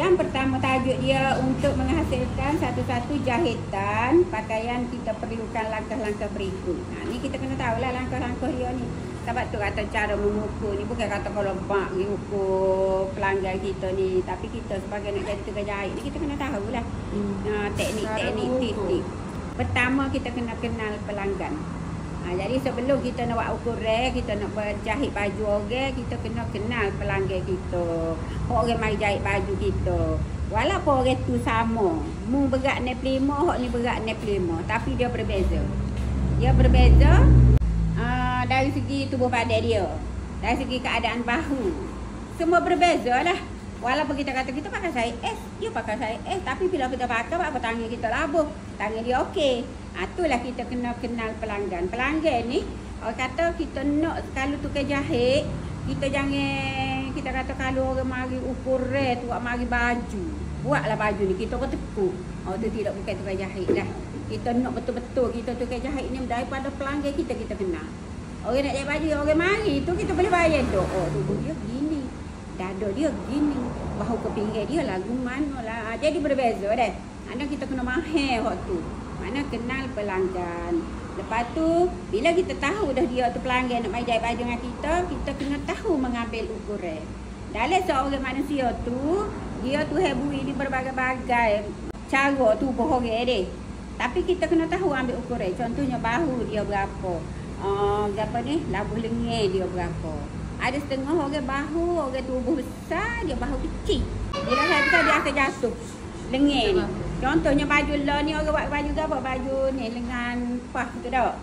Yang pertama tajuk dia untuk menghasilkan satu-satu jahitan pakaian kita perlukan langkah-langkah berikut. Nah, ni kita kena tahulah langkah-langkah dia ni. Sebab tu kata cara mengukur ni bukan kata kalau bak pergi ukur pelanggan kita ni, tapi kita sebagai nak jadi tukang jahit ni kita kena tahulah teknik-teknik titik. Pertama kita kena kenal pelanggan. Jadi sebelum kita nak buat ukuran, kita nak berjahit baju orang, kita kena kenal pelanggan kita. Orang mari jahit baju kita. Walaupun orang tu sama, mu berat 65, hok ni berat 65, tapi dia berbeza. Dia berbeza dari segi tubuh badan dia, dari segi keadaan bahu. Semua berbeza lah. Walaupun kita kata kita pakai size S, dia pakai size S, tapi bila kita pakai apa tangan kita labuh, tangan dia okey. Itulah kita kena kenal pelanggan. Pelanggan ni orang kata kita nak kalau tukang jahit, kita jangan kita kata kalau orang mari ukuran tu mari baju. Buatlah baju ni kita bertekuk. Tu tidak bukan tukang jahit dah. Kita nak betul-betul kita tukang jahit ni daripada pelanggan kita kenal. Orang nak jahit baju, orang mari tu kita boleh bayar tu. Tubuh dia gini. Dada dia gini. Bahu ke pinggir dia lagu mana lah. Jadi berbeza dah. Ada kita kena mahir hak tu. Mana kenal pelanggan. Lepas tu bila kita tahu dah dia tu pelanggan nak mai jahit baju dengan kita kena tahu mengambil ukuran. Dalam seorang manusia tu, dia tu hebui di berbagai-bagai cara tubuh orang dia. Tapi kita kena tahu ambil ukuran. Contohnya bahu dia berapa. Apa ni? Labuh lengan dia berapa. Ada setengah orang bahu, orang tubuh besar, dia bahu kecil. Bila saya besar dia akan jatuh. Lengan ni. Contohnya baju lah ni orang buat baju ke apa? Baju ni lengan pah tu tak?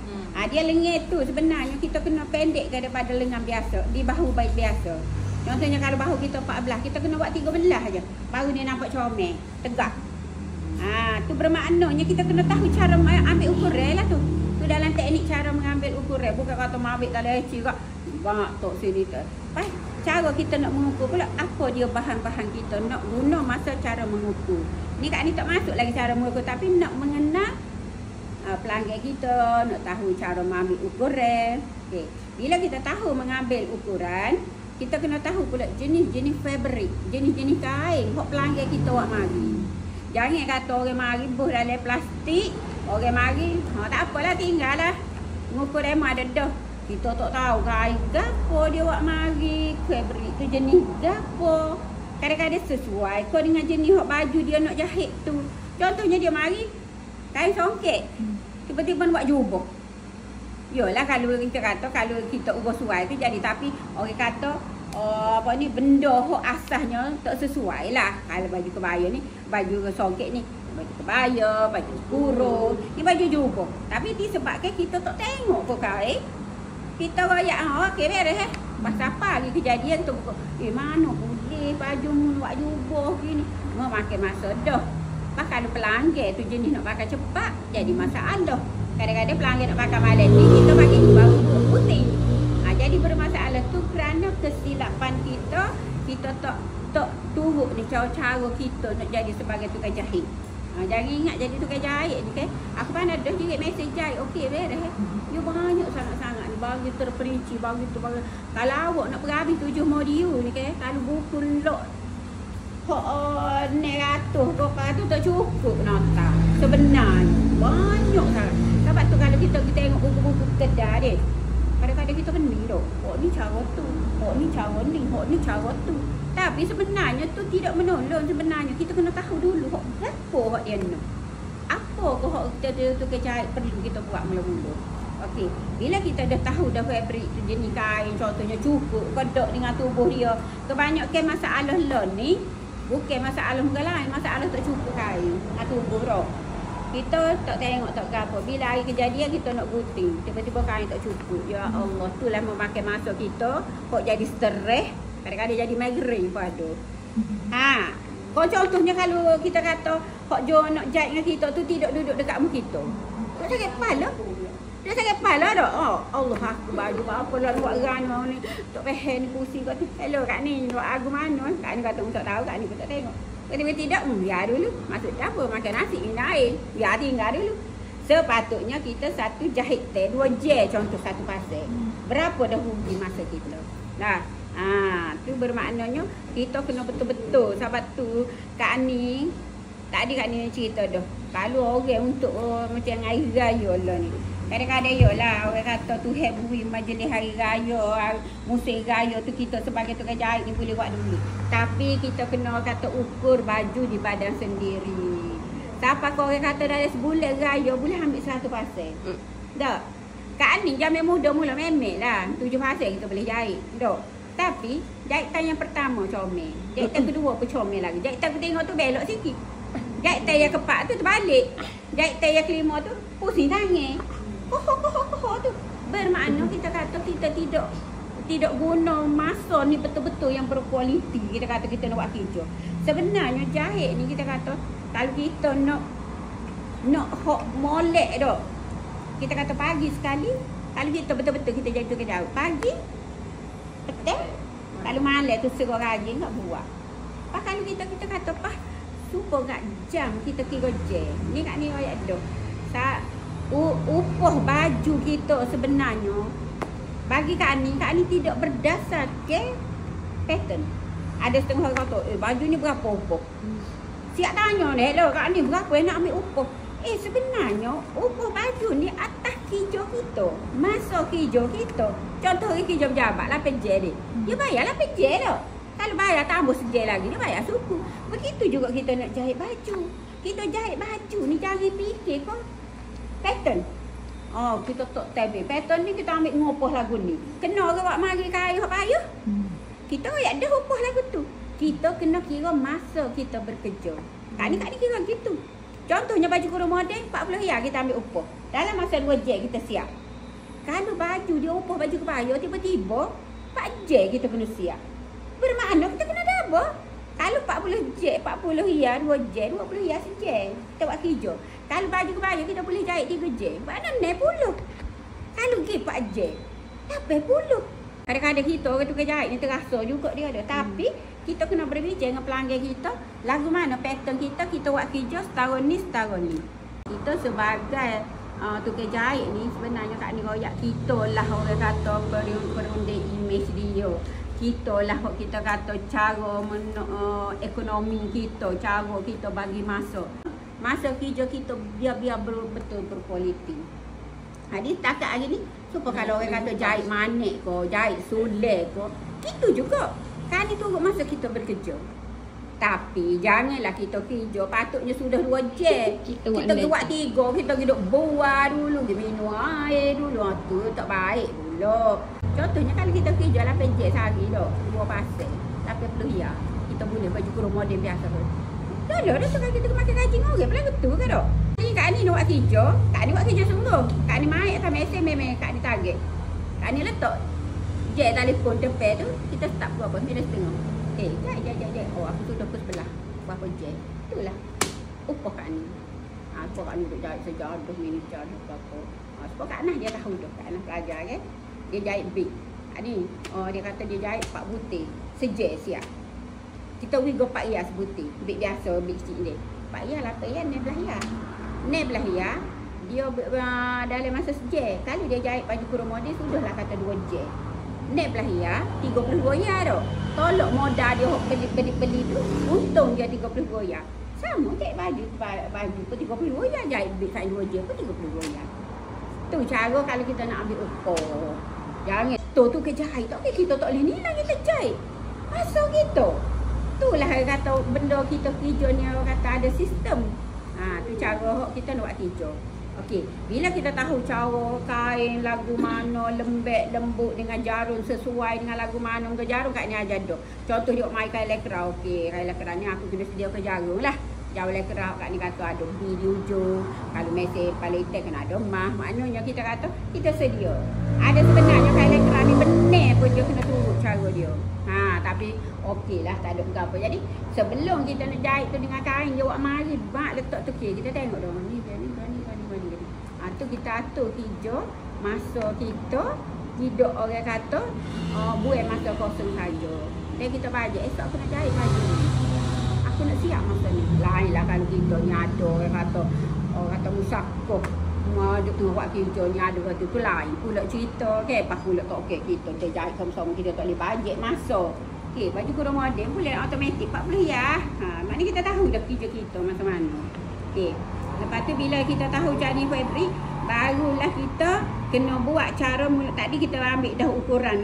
Dia lengan tu sebenarnya kita kena pendek daripada lengan biasa. Di bahu baik biasa. Contohnya kalau bahu kita 14, kita kena buat 13 aja. Baru dia nampak comel, tegak. Tu bermaknanya kita kena tahu cara ambil ukuran lah tu. Tu dalam teknik cara mengambil ukuran. Bukan kata ambil tali eci kak. Bang tok sini tu. Pas cara kita nak mengukur pula apa dia bahan-bahan kita nak guna masa cara mengukur. Ni kat ni tak masuk lagi cara mengukur tapi nak mengenal pelanggan kita, nak tahu cara mengambil ukuran. Okey. Bila kita tahu mengambil ukuran, kita kena tahu pula jenis-jenis fabric, jenis-jenis kain hok pelanggan kita buat mari. Jangan kata orang mari buh dalam plastik, orang mari, tak apalah tinggallah. Mengukur demo ada dah. Kita tak tahu kain gapo dia buat mari, fabric tu jenis gapo. Kadang-kadang sesuai kau dengan jenis hok baju dia nak jahit tu. Contohnya dia mari kain songket. Tiba-tiba buat jubah. Yalah kalau kita kata kalau kita ubah suai tu jadi tapi orang kata apa ni benda hok asasnya tak sesuai lah. Kalau baju kebaya ni, baju songket ni, baju kebaya, baju kurung, ni baju jubah. Tapi disebabkan kita tak tengok pun kain. Kita royak okey beres pasal apa lagi kejadian tu mana boleh baju buat jubah gini. Memakai masa dah. Pas kalau pelanggan tu jenis nak pakai cepat jadi masalah. Kadang-kadang pelanggan nak pakai malam ni kita bagi baru putih. Jadi bermasalah tu kerana kesilapan kita tak turut ni cara-cara kita nak jadi sebagai tukang jahit. Jangan ingat jadi tukang jahit ni kan. Aku pandai dah kirim mesej jahit okey beres. Dia banyak sangat-sangat ni bagi terperinci bagi tu bagi. Kalau awak nak berhabis 7 modul ni kan, kalau buku lok 900 kau tu tak cukup nota. Sebenarnya banyak sangat. Sebab tu kalau kita tengok buku-buku kedai dia, kadang-kadang kita pening tu. Ni cara tu, ni cara ni, ni cara tu. Tapi sebenarnya tu tidak menolong. Sebenarnya kita kena tahu dulu apa hak dia nak. Apa ke hak kita tu kejahit perlu kita buat mula-mula. Okey, bila kita dah tahu dah fabric tu jenis kain contohnya cukup kedok dengan tubuh dia. Kebanyakan masalah lah ni bukan masalah muka lain, masalah tak cukup kain tubuh tu. Kita tak tengok tak ke apa. Bila hari kejadian kita nak gunting, tiba-tiba kain tak cukup. Ya Allah, itulah memakai masa kita. Kok jadi stres, kadang-kadang jadi migraine pun ada. Kau contohnya kalau kita kata kok Jo nak jahit dengan kita tu tidak duduk dekat muka kita. Tak sakit kepala. Dia sakit kepala dah. Allah aku baju apa lah buat rana ni. Tak faham ni pusing kat tu. Hello kat ni buat agu mana. Kat ni kata tak tahu, kat ni pun tak tengok. Ketika tidak, biar dulu. Maksud apa? Makan nasi, minum air. Biar tinggal dulu. Sepatutnya kita satu jahit teh, 2 je contoh satu pasal. Berapa dah rugi masa kita? Nah, Tu bermaknanya kita kena betul-betul. Sebab tu Kak Ani tadi Kak Ani cerita dah. Kalau orang untuk macam hari raya lah ni. Kadang-kadang yalah orang kata Tuhan beri majlis hari raya, musim raya tu kita sebagai tukang jahit ni boleh buat dulu. Tapi kita kena kata ukur baju di badan sendiri. Siapa kau orang kata dalam sebulan raya boleh ambil 100%. Tak. Kak Ani jamai muda mula memek lah. 7% kita boleh jahit. Tak. Tapi jahitan yang pertama comel. Jahitan kedua pun comel lagi. Jahitan aku tengok tu belok sikit. Jahitan yang keempat tu terbalik. Jahitan yang kelima tu pusing tangan. Koh tu. Bermakna kita kata kita tidak guna masa ni betul-betul yang berkualiti. Kita kata kita nak buat kerja. Sebenarnya jahit ni kita kata kalau kita nak hok molek dah. Kita kata pagi sekali. Kalau kita betul-betul kita jahit tu jauh. Pagi betul. Kalau malam tu serah rajin tak buat. Kalau kita kata super gak jam kita kira je. Ni kat ni ayat dah. Upah baju kita sebenarnya bagi Kak Ani tidak berdasar ke pattern. Ada setengah orang kata, baju ni berapa upah? Siap tanya ni, hello Kak Ani berapa yang nak ambil upah? Sebenarnya upah baju ni atas kerja kita. Masa kerja kita. Contoh hari kerja pejabat 8 je ni. Dia bayar 8 je lah. Kalau bayar tambah sejil lagi, dia bayar suku. Begitu juga kita nak jahit baju. Kita jahit baju ni jangan fikir kau pattern. Kita tak tahu. Pattern ni kita ambil ngopoh lagu ni. Kena ke buat mari kayu hak payah? Kita ya dah ngopoh lagu tu. Kita kena kira masa kita bekerja. Kak ni kira gitu. Contohnya baju kurung model 40 riyal kita ambil upah. Dalam masa 2 jam kita siap. Kalau baju dia upah baju kebaya tiba-tiba 4 jam kita kena siap. Bermakna kita kena double. Kalau 40 jam, 40 riyal 2 jam, 20 riyal sejam. Kita buat kerja. Kalau baju kebaya kita boleh jahit 3 jam. Mana 60. Kalau pergi 4 jam, 80. Kadang-kadang kita orang tukang jahit ni terasa juga dia ada. Tapi kita kena berbincang dengan pelanggan kita. Lagu mana pattern kita buat kerja setahun ni. Kita sebagai tukang jahit ni sebenarnya Kak ni royak kita lah orang kata perunding image dia. Kita lah kita kata cara ekonomi kita, cara kita bagi masa kerja kita biar betul berkualiti. Jadi takat hari ni supaya kalau orang kata jahit manik ke, jahit sulet ke, gitu juga. Kan itu masa kita bekerja. Tapi janganlah kita kerja patutnya sudah 2 jam. Kita buat 3, kita duduk buah dulu, kita minum air dulu. Tu tak baik pula. Contohnya kalau kita kerja 8 jam sehari dah, 2 pasal, 80 riyal. Kita boleh baju kurung model biasa tu. Dah lah, sekarang kita makan gaji orang pula betul ke tak? Ni Kak Ni nak buat kerja, Kak Ni buat kerja sungguh. Kak Ni main atas mesin memang Kak Ni target. Kak Ni letak je telefon depan tu, kita start berapa? 9.30. Jap. Aku sudah pukul 11. Berapa je? Itulah. Upah Kak Ni. Upah Kak Ni duduk jahit sejadah, minit jadah berapa. Sebab Kak Nah dia tahu dah. Kak Nah pelajar kan. Dia jahit big. Kak Ni, dia kata dia jahit 4 butir. Sejak siap. Kita wigo 4 riyal sebutir. Big biasa, big kecil dia. 4 riyal, 8 riyal, 16 riyal. 16 riyal. Dia dalam masa sejak. Kalau dia jahit baju kurung model, sudahlah kata 2 jam. 16 riyal, 32 riyal dah. Tolok modal dia beli tu, untung dia 32 riyal. Sama jahit baju pun 32 riyal, jahit big kat 2 jam pun 32 riyal. Tu cara kalau kita nak ambil upah. Jangan tu kejahit. Tak kita tak boleh nilai kita jahit. Masa gitu. Itulah kata benda kita kerja ni orang kata ada sistem. Tu cara kita nak buat kerja. Okey, bila kita tahu cara kain lagu mana lembek lembut dengan jarum sesuai dengan lagu mana ke jarum Kak ni ajar dah. Contoh dia main kain lekra. Okey, kain lekra ni aku kena sediakan jarum lah. Jarum lekra Kak ni kata ada B di ujung. Kalau mesin palete kena ada mah. Maknanya kita kata kita sedia. Ada sebenarnya kain lekra ni benar pun dia kena turut cara dia. Tapi okeylah tak ada apa. Jadi sebelum kita nak jahit tu dengan kain dia buat mari bak letak tu kita tengok dah ni. Tu kita atur kerja masa kita tidak orang kata buat masa kosong saja. Dan kita bajet esok aku nak jahit baju ni. Aku nak siap masa ni. Lainlah kalau kita ni ada orang kata musakoh duk tengah buat kerja ni ada waktu tu lain pula cerita ke pas pula tak okey kita terjahit sama-sama kita tak boleh bajet masa. Okey, baju kurang modern boleh automatik 40 ya. Maknanya kita tahu dah kerja kita macam mana. Okey. Lepas tu bila kita tahu cara fabric, barulah kita kena buat cara mula tadi kita ambil dah ukuran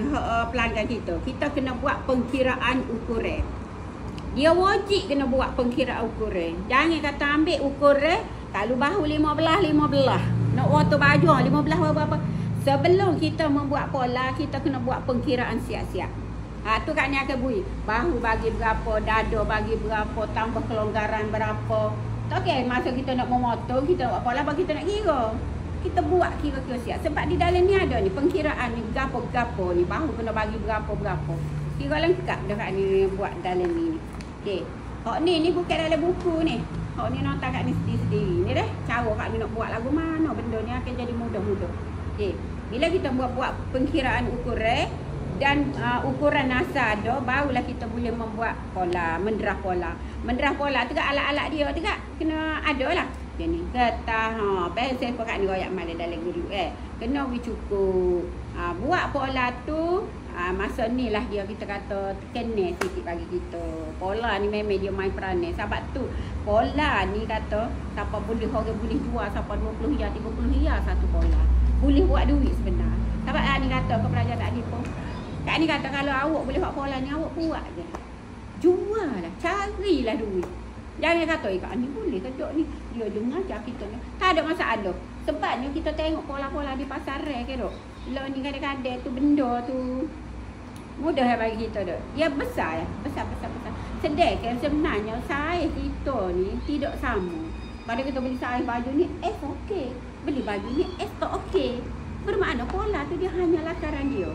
pelanggan kita. Kita kena buat pengkiraan ukuran. Dia wajib kena buat pengkiraan ukuran. Jangan kata ambil ukuran kalau bahu 15. Nak waktu baju 15 berapa. Sebelum kita membuat pola, kita kena buat pengkiraan siap-siap. Tu kat ni akan bunyi. Bahu bagi berapa, dada bagi berapa, tambah kelonggaran berapa. Okey, masa kita nak memotong, kita buat pola, kita nak kira. Kita buat kira-kira siap. Sebab di dalam ni ada ni pengkiraan ni gapo-gapo ni. Bahu kena bagi berapa-berapa. Kira lengkap dekat ni buat dalam ni. Okey. Hak ni bukan dalam buku ni. Hak ni nota kat ni sendiri-sendiri. Ni dah cara kat ni nak buat lagu mana benda ni akan jadi mudah-mudah. Okey. Bila kita buat pengkiraan ukuran dan ukuran nasa ada, barulah kita boleh membuat pola, menderah pola. Menderah pola tu alat-alat dia tu kena ada lah. Dia ni kertas, pensel pun kat ni royak mal dalam guru kena cukup. Buat pola tu masa ni lah dia kita kata kena sikit bagi kita. Pola ni memang dia main peranan. Sebab tu pola ni kata siapa boleh orang boleh jual siapa 20 hia 30 hia satu pola. Boleh buat duit sebenar. Sebab ni kata ke pelajar tadi pun. Kak ni kata kalau awak boleh buat pola ni awak buat je. Jual lah, carilah duit. Jangan kata kak ni boleh ke dok ni. Dia je mengajar kita ni. Tak ada masalah. Sebabnya kita tengok pola-pola di pasar ke dok. Lo ni kadang-kadang tu benda tu mudah bagi kita dok. Dia besar ya, besar. Sedangkan sebenarnya saiz kita ni tidak sama. Pada kita beli saiz baju ni S okey. Beli baju ni S tak okey. Bermakna pola tu dia hanya lakaran dia.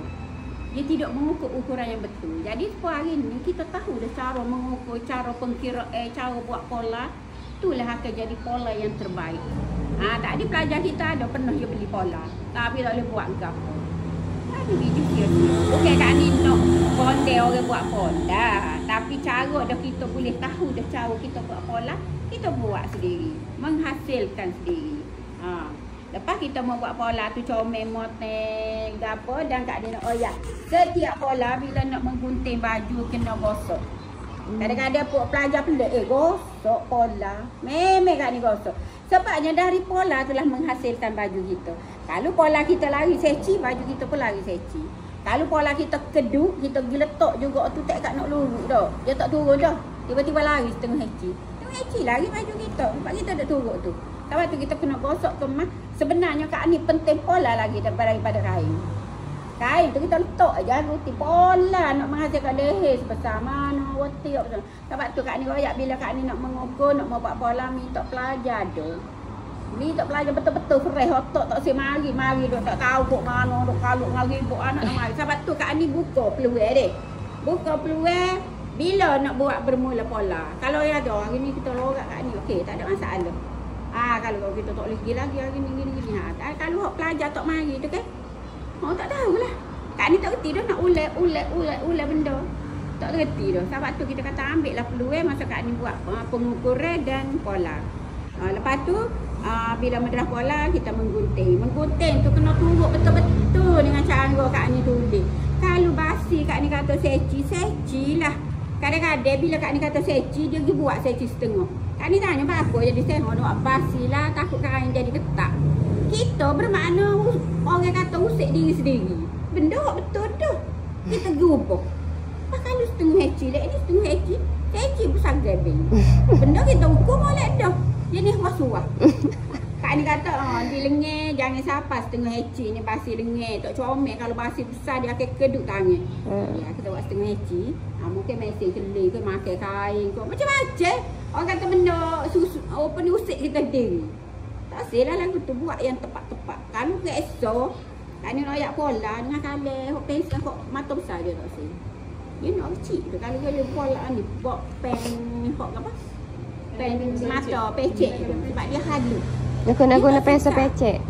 Dia tidak mengukur ukuran yang betul. Jadi hari ni kita tahu dah cara mengukur, cara pengkiraan, cara buat pola. Itulah akan jadi pola yang terbaik. Tadi pelajar kita ada pernah dia beli pola. Tapi tak boleh buat gapo. Ada video dia. Bukan kat ni nak konde orang buat pola. Tapi cara dah kita boleh tahu dah cara kita buat pola. Kita buat sendiri. Menghasilkan sendiri. Lepas kita mau buat pola tu comel moteng gapo dan kat dia nak oyak. Setiap pola bila nak menggunting baju kena gosok. Kadang-kadang pelajar pelik gosok pola. Memang kat ni gosok. Sebabnya dari pola telah menghasilkan baju kita. Kalau pola kita lari seci, baju kita pun lari seci. Kalau pola kita keduk, kita pergi letak juga tu tak kat nak luruk dah. Dia tak turun dah. Tiba-tiba lari setengah heci. Setengah heci lari baju kita. Sebab kita tak turun tu. Sebab tu kita kena gosok kemas. Sebenarnya kat ni penting pola lagi daripada kain. Kain tu kita letak aja rutin pola nak menghasilkan leher sebesar mana wetiak betul. Sebab tu kat ni royak bila kat ni nak mengukur, nak buat pola minta pelajar tu. Minta pelajar betul-betul fresh otak tak semari duk tak tahu kok mana duk kaluk ngari kok anak nak mari. Sebab tu kat ni buka peluang deh. Buka peluang bila nak buat bermula pola. Kalau ya ada hari ni kita lorak kat ni okey tak ada masalah. Kalau kita tak boleh pergi lagi hari ni gini. Kalau hak pelajar tak mari tu kan. Tak tahulah. Kat ni tak reti dah nak ulat benda. Tak reti dah. Sebab tu kita kata ambil lah peluang masa kat ni buat pengukuran dan pola. Lepas tu bila menderah pola kita menggunting. Menggunting tu kena turut betul-betul dengan cara kat ni tulis. Kalau basi kat ni kata seci lah. Kadang-kadang bila kat ni kata seci dia pergi buat seci setengah. Kat ni tanya apa jadi setengah nak basi lah takut kain jadi ketak. Kita bermakna orang kata usik diri sendiri. Benda betul tu. Kita gubah. Kalau setengah heci lah ini setengah heci besar gabing. Benda kita ukur boleh dah. Jadi was-was. Kak ni kata di lengan jangan sampai setengah heci ni basi lengan tak comel. Kalau basi besar dia akan keduk tangan. Ya kita buat setengah heci. Mungkin mesin keling ke makan kain ke macam-macam. Orang kata benda apa ni usik kita diri. Tak silah lagu tu buat yang tepat-tepat. Kalau ke esok kat ni royak pola dengan kalah pensel kok mata besar dia tak sih. Dia nak kecil tu kalau dia pola ni buat pen kok apa? Pen mata pecek tu sebab dia halus. Dia kena guna pensel pecek.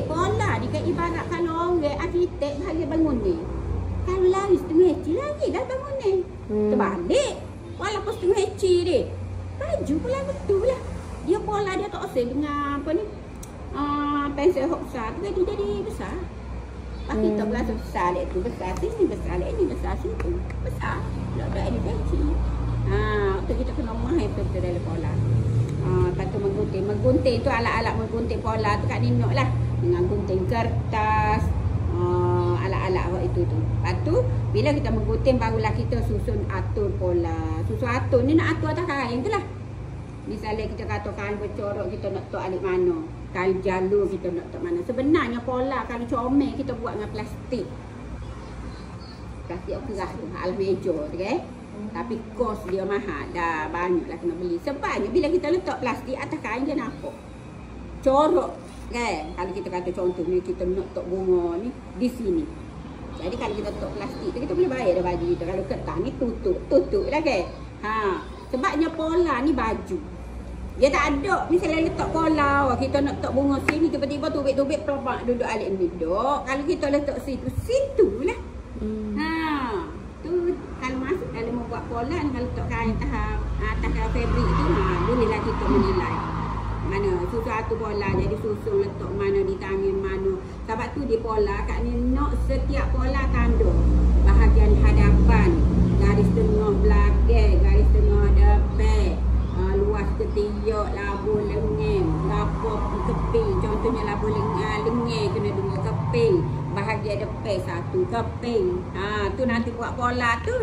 Pola ni kan ibarat kalau orang arkitek hari bangun ni. Kalau lari setengah heci lagi dah bangun ni. Terbalik. Walaupun setengah heci dia. Baju pula betul lah. Dia pola dia tak usah dengan apa ni. pensel hok besar tu jadi besar. Pak kita belas besar dia tu besar sini besar ini besar situ. Besar. Tak ada ni kecil. Tu kita kena mahir betul dalam pola. Lepas tu menggunting tu alat-alat menggunting pola tu kat Ninok lah. Dengan gunting kertas, alat-alat itu tu. Lepas tu bila kita menggunting barulah kita susun atur pola. Susun atur ni nak atur atas kain tu lah. Misalnya kita kata kain bercorak kita nak tok alik mana. Kain jalur kita nak tok mana. Sebenarnya pola kalau comel kita buat dengan plastik. Plastik kerah tu, alas meja tu kan. Tapi kos dia mahal. Dah banyaklah kena beli. Sebabnya bila kita letak plastik atas kain dia nampak. Corak kan. Kalau kita kata contoh ni kita nak tok bunga ni di sini. Jadi kalau kita letak plastik tu kita boleh bayar dah baju kita. Kalau kertas ni tutup lah kan. Sebabnya pola ni baju. Dia tak ada. Misalnya letak pola, kita nak letak bunga sini, tiba-tiba tubik-tubik peropak duduk alik ni. Kalau kita letak situ lah. Tu kalau masuk kalau mau buat pola ni, kalau letak kain atas fabrik tu, bolehlah kita menilai. Mana suatu pola jadi susun letak mana di tangan mana. Sebab tu di pola kat ni nak setiap pola tanda bahagian hadapan, garis tengah belakang, garis tengah depan, luas ketiak, labu lengan, lapor keping. Contohnya labu lengan kena 2 keping, bahagian depan 1 keping. Tu nanti buat pola tu.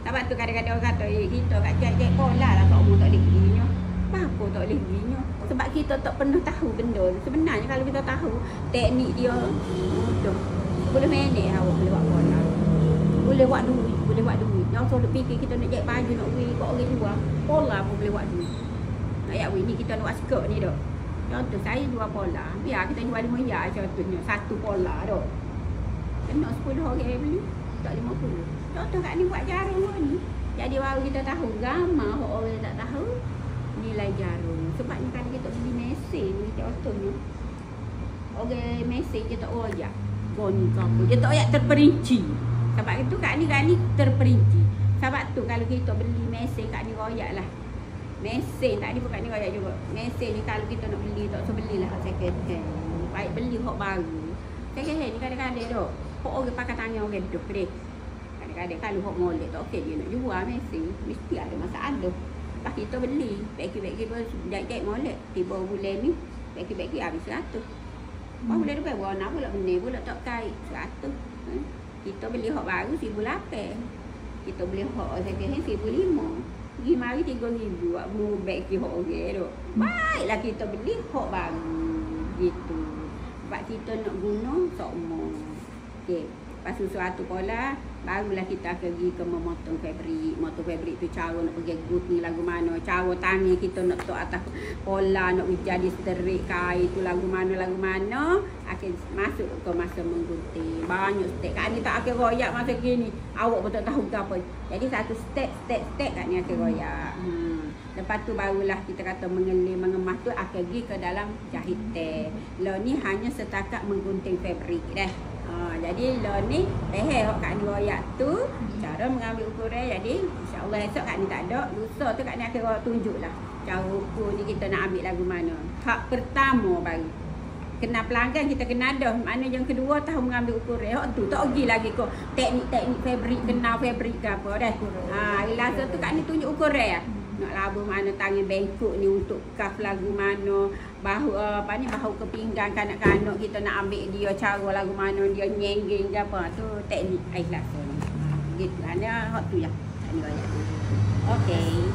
Sebab tu kadang-kadang orang kata kita kat cek pola lah kau tak boleh ginya. Apa tak boleh ginya? Sebab kita tak pernah tahu benda tu. Sebenarnya kalau kita tahu teknik dia tu boleh manage awak boleh buat pola. Boleh buat duit. Jangan selalu fikir kita nak jahit baju nak wei kau orang jual. Pola pun boleh buat duit. Nak wei ni kita nak buat skirt ni dah. Contoh saya jual pola. Biar kita jual 5 ya contohnya 1 pola dah. Kena 10 orang beli. Tak 50. Contoh kat ni buat jarum ni. Jadi baru kita tahu gambar orang tak tahu nilai jarum. Sebabnya kalau kita beli mesin ni contohnya. Orang mesin kita royak. Goni ke apa. Dia tak royak terperinci. Sebab itu kat ni terperinci. Sebab tu kalau kita beli mesin kat ni royak lah. Mesin tadi bukan ni royak juga. Mesin ni kalau kita nak beli tak usah belilah second hand. Baik beli hok baru. Second hand ni kadang-kadang dok. Hok orang pakai tangan orang duk deh. Kadang-kadang kalau hok molek tak okey dia nak jual mesin mesti ada masalah. Lepas kita beli, bagi-bagi pun jahit molek. Tiba bulan ni, bagi-bagi habis 100. Bulan depan warna pula benih pula tak kait 100. Kita beli hak baru 1,800. Kita beli hak second hand 1,500. Pergi mari 3,000 buat beg ki hak orang tu. Baiklah kita beli hak baru gitu. Sebab kita nak guna sokmo. Okey. Lepas suatu pola barulah kita pergi ke memotong fabrik. Motong fabrik tu cara nak pergi gut ni lagu mana. Cara tangan kita nak tok atas pola nak jadi sterik kain tu lagu mana. Akan masuk ke masa menggunting. Banyak step. Kat ni tak akan royak masa gini. Awak pun tak tahu ke apa. Jadi satu step kat ni akan royak. Lepas tu barulah kita kata mengemas tu akan pergi ke dalam jahitan. Lo ni hanya setakat menggunting fabrik dah. Jadi lo ni hok kat ni royak tu cara mengambil ukuran. Jadi insya-Allah esok kat ni tak ada, lusa tu kat ni akan tunjuklah cara ukur ni kita nak ambil lagu mana. Hak pertama baru kena pelanggan kita kena ada. Mana yang kedua tahu mengambil ukuran. Hak tu tak pergi lagi ke teknik fabrik kena fabrik ke apa dah. Lasa tu kat ni tunjuk ukuran. Nak labu mana tangan bengkok ni untuk kaf lagu mana, bahu bahu ke pinggang kanak-kanak kita nak ambil dia cara lagu mana dia nyenggeng ke apa tu teknik ikhlas tu. Gitu. Hanya hot tu ya. Okey.